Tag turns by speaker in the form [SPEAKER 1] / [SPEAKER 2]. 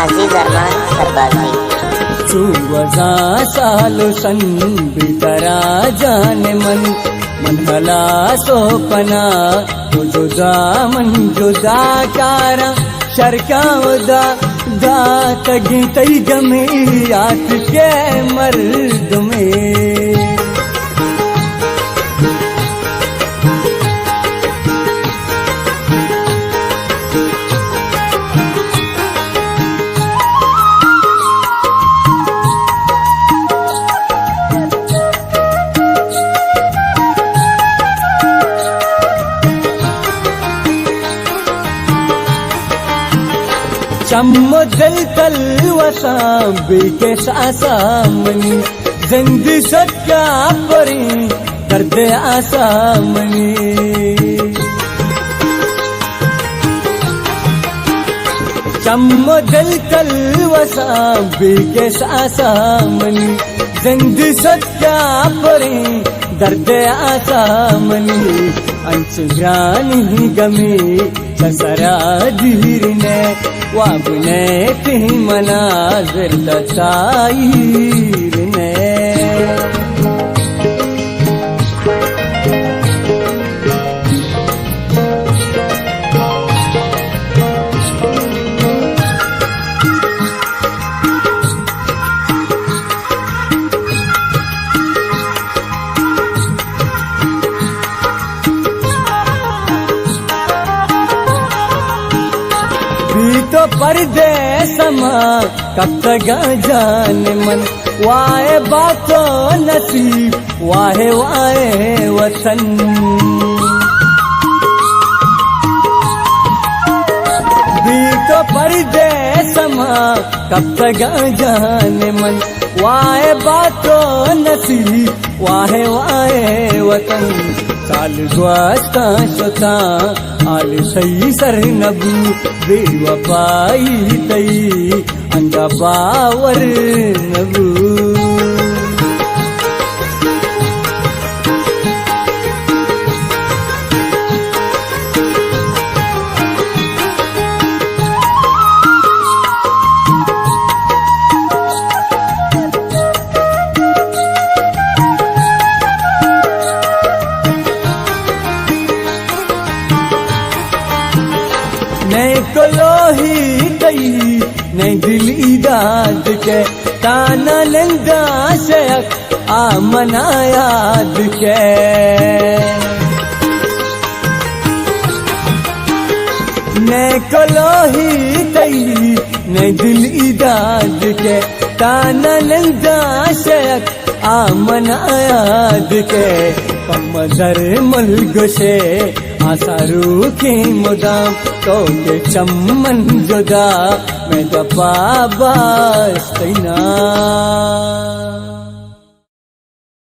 [SPEAKER 1] अजीज अरमान सरबाजी
[SPEAKER 2] 14 साल सन बितरा जाने मन मला सोपना तो जुदा मन जुदा कारा शरकावदा दात गीतई गमे आत के मर्द में चम्मदल तल वसाम बेके सासामनी जिंद सच्चा परी दर्द आसामनी चम्मदल तल वसाम बेके सासामनी जिंद सच्चा परी दर्द आसामनी अंशुरानी गमे ससरा धीरने वाबने ती मनाज़िर तसाईर ने तो परदेस मां कब तक जाने मन वाहे बातों नसीब वाहे वाहे वतन भी तो परदेस मां कब तक जाने मन वाहे बातों नसीब वाहे वाहे वतन साल द्वास्ता शता आल सही सर नबू बेवफाई तई अंगा बावर नबू नहीं तो लोही गई नहीं दिल इदाद के ताना लंदा शेख आमना याद के नहीं तो लोही गई नहीं दिल इदाद के ताना लंदा शेख आमना याद के पमजर मुल्क से आसारू की मुदाम तो के चम्मन जुदा मैं दफा बास्तना।